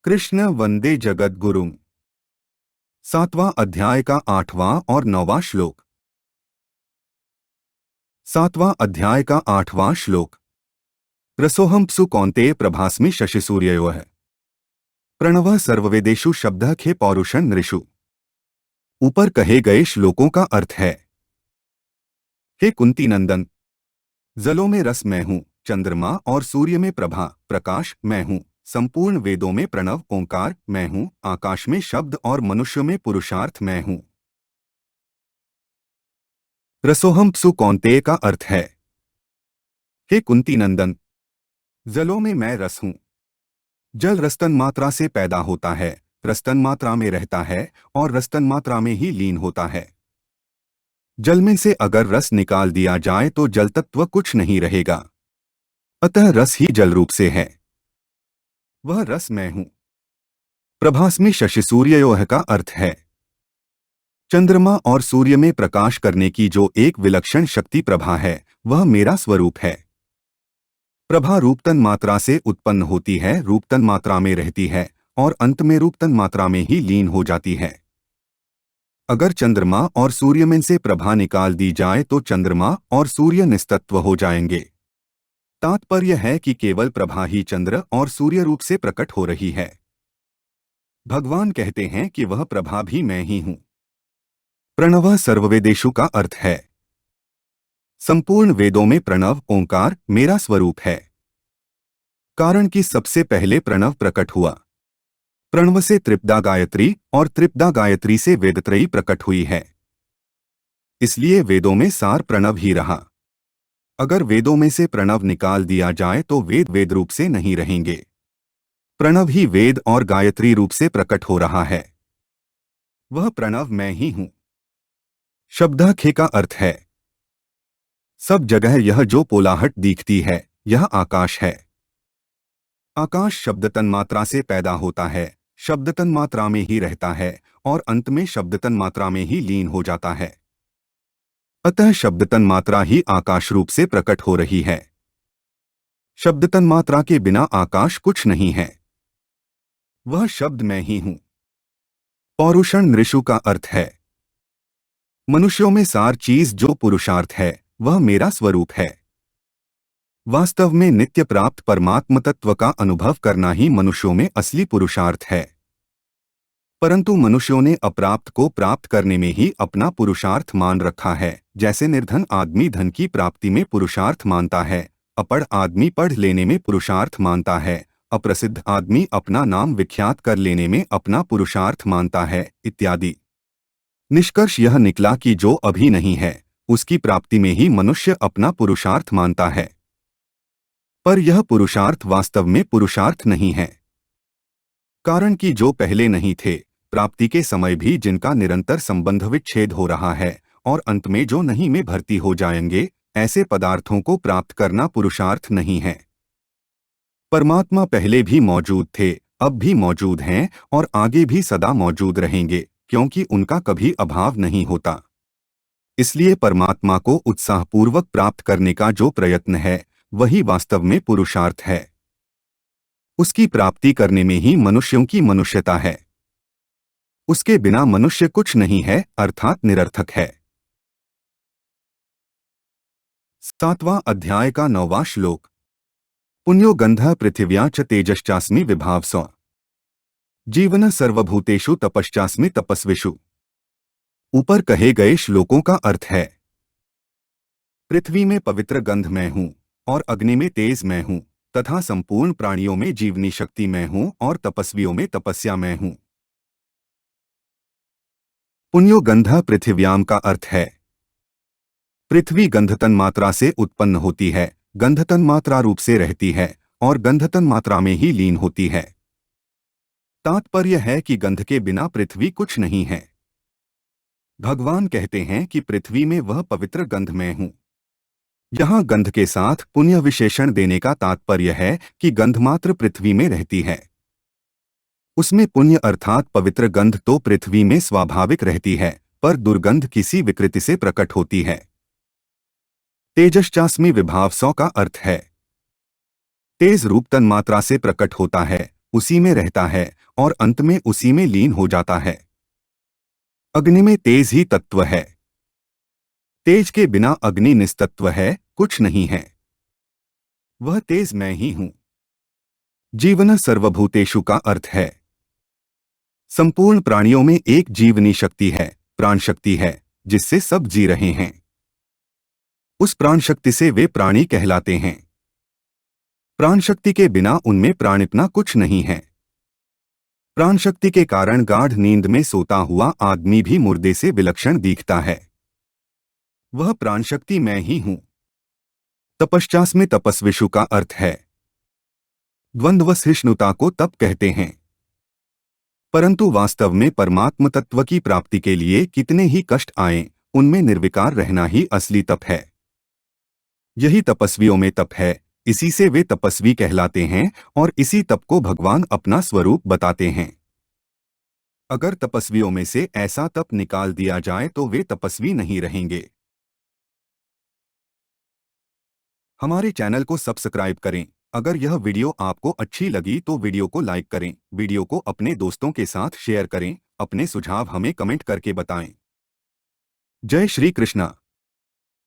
कृष्ण वंदे जगद्गुरुम। 7वां अध्याय का 8वां और 9वां श्लोक। 7वां अध्याय का 8वां श्लोक। रसोहम प्सु कौन्तेय प्रभास्मि शशिसूर्ययोः। प्रणवः सर्ववेदेषु शब्दः खे पौरुषं नृषु। ऊपर कहे गए श्लोकों का अर्थ है। हे कुंती नंदन, जलों में रस मैं हूँ, चंद्रमा और सूर्य में प्रभा प्रकाश मैं हूँ, संपूर्ण वेदों में प्रणव ओंकार मैं हूँ, आकाश में शब्द और मनुष्यों में पुरुषार्थ मैं हूँ। रसोहम प्सु कौन्तेय का अर्थ है। हे कुंती नंदन, जलों में मैं रस हूँ। जल रस्तन मात्रा से पैदा होता है, रस्तन मात्रा में रहता है और रस्तन मात्रा में ही लीन होता है। जल में से अगर रस निकाल दिया जाए तो जल तत्व कुछ नहीं रहेगा, अतः रस ही जल रूप से है। वह रस मैं हूं। प्रभास्मि शशिसूर्ययोः का अर्थ है चंद्रमा और सूर्य में प्रकाश करने की जो एक विलक्षण शक्ति प्रभा है, वह मेरा स्वरूप है। प्रभा रूपतन मात्रा से उत्पन्न होती है, रूपतन मात्रा में रहती है और अंत में रूपतन मात्रा में ही लीन हो जाती है। अगर चंद्रमा और सूर्य में से प्रभा निकाल दी जाए तो चंद्रमा और सूर्य निस्तत्व हो जाएंगे। तात्पर्य है कि केवल प्रभा ही चंद्र और सूर्य रूप से प्रकट हो रही है। भगवान कहते हैं कि वह प्रभा भी मैं ही हूं। प्रणव सर्ववेदेषु का अर्थ है संपूर्ण वेदों में प्रणव ओंकार मेरा स्वरूप है। कारण कि सबसे पहले प्रणव प्रकट हुआ। प्रणव से त्रिपदा गायत्री और त्रिपदा गायत्री से वेदत्रयी प्रकट हुई है, इसलिए वेदों में सार प्रणव ही रहा। अगर वेदों में से प्रणव निकाल दिया जाए तो वेद वेद रूप से नहीं रहेंगे। प्रणव ही वेद और गायत्री रूप से प्रकट हो रहा है। वह प्रणव मैं ही हूं। शब्द खे का अर्थ है सब जगह यह जो पोलाहट दिखती है, यह आकाश है। आकाश शब्द तन्मात्रा से पैदा होता है, शब्द तन्मात्रा में ही रहता है और अंत में शब्द तन्मात्रा में ही लीन हो जाता है। अतः शब्द तन्मात्रा ही आकाश रूप से प्रकट हो रही है। शब्द तन्मात्रा के बिना आकाश कुछ नहीं है। वह शब्द मैं ही हूं। पौरुषण नृषु का अर्थ है मनुष्यों में सार चीज जो पुरुषार्थ है, वह मेरा स्वरूप है। वास्तव में नित्य प्राप्त परमात्म तत्व का अनुभव करना ही मनुष्यों में असली पुरुषार्थ है। परंतु मनुष्यों ने अप्राप्त को प्राप्त करने में ही अपना पुरुषार्थ मान रखा है। जैसे निर्धन आदमी धन की प्राप्ति में पुरुषार्थ मानता है, अपढ़ आदमी पढ़ लेने में पुरुषार्थ मानता है, अप्रसिद्ध आदमी अपना नाम विख्यात कर लेने में अपना पुरुषार्थ मानता है, इत्यादि। निष्कर्ष यह निकला कि जो अभी नहीं है, उसकी प्राप्ति में ही मनुष्य अपना पुरुषार्थ मानता है। पर यह पुरुषार्थ वास्तव में पुरुषार्थ नहीं है। कारण कि जो पहले नहीं थे, प्राप्ति के समय भी जिनका निरंतर संबंध विच्छेद हो रहा है और अंत में जो नहीं में भर्ती हो जाएंगे, ऐसे पदार्थों को प्राप्त करना पुरुषार्थ नहीं है। परमात्मा पहले भी मौजूद थे, अब भी मौजूद हैं और आगे भी सदा मौजूद रहेंगे, क्योंकि उनका कभी अभाव नहीं होता। इसलिए परमात्मा को उत्साहपूर्वक प्राप्त करने का जो प्रयत्न है, वही वास्तव में पुरुषार्थ है। उसकी प्राप्ति करने में ही मनुष्यों की मनुष्यता है। उसके बिना मनुष्य कुछ नहीं है, अर्थात निरर्थक है। 7वां अध्याय का 9वां श्लोक। पुण्यो गंधः पृथिव्या च तेजश्चास्मि विभावसौ। जीवन सर्वभूतेषु तपश्चास्मि तपस्विषु। ऊपर कहे गए श्लोकों का अर्थ है पृथ्वी में पवित्र गंध मैं हूँ और अग्नि में तेज मैं हूँ तथा संपूर्ण प्राणियों में जीवनी शक्ति मैं हूँ और तपस्वियों में तपस्या मैं हूँ। पुण्यो गंधः पृथिव्याम का अर्थ है पृथ्वी गंधतन मात्रा से उत्पन्न होती है, गंधतन मात्रा रूप से रहती है और गंधतन मात्रा में ही लीन होती है। तात्पर्य है कि गंध के बिना पृथ्वी कुछ नहीं है। भगवान कहते हैं कि पृथ्वी में वह पवित्र गंध मैं हूँ। यहाँ गंध के साथ पुण्य विशेषण देने का तात्पर्य है कि गंध मात्र पृथ्वी में रहती है। उसमें पुण्य अर्थात पवित्र गंध तो पृथ्वी में स्वाभाविक रहती है, पर दुर्गंध किसी विकृति से प्रकट होती है। तेजश्चास्मि विभावसौ का अर्थ है तेज रूप तन्मात्रा से प्रकट होता है, उसी में रहता है और अंत में उसी में लीन हो जाता है। अग्नि में तेज ही तत्व है। तेज के बिना अग्नि निस्तत्व है, कुछ नहीं है। वह तेज मैं ही हूं। जीवन सर्वभूतेषु का अर्थ है संपूर्ण प्राणियों में एक जीवनी शक्ति है, प्राण शक्ति है, जिससे सब जी रहे हैं। उस प्राण शक्ति से वे प्राणी कहलाते हैं। प्राण शक्ति के बिना उनमें प्राणिपना कुछ नहीं है। प्राण शक्ति के कारण गाढ़ नींद में सोता हुआ आदमी भी मुर्दे से विलक्षण दिखता है। वह प्राण शक्ति मैं ही हूं। तपश्चास में तपस्विषु का अर्थ है द्वंद्व सहिष्णुता को तप कहते हैं। परंतु वास्तव में परमात्म तत्व की प्राप्ति के लिए कितने ही कष्ट आएं, उनमें निर्विकार रहना ही असली तप है। यही तपस्वियों में तप है, इसी से वे तपस्वी कहलाते हैं और इसी तप को भगवान अपना स्वरूप बताते हैं। अगर तपस्वियों में से ऐसा तप निकाल दिया जाए तो वे तपस्वी नहीं रहेंगे। हमारे चैनल को सब्सक्राइब करें। अगर यह वीडियो आपको अच्छी लगी तो वीडियो को लाइक करें, वीडियो को अपने दोस्तों के साथ शेयर करें, अपने सुझाव हमें कमेंट करके बताएं। जय श्री कृष्णा।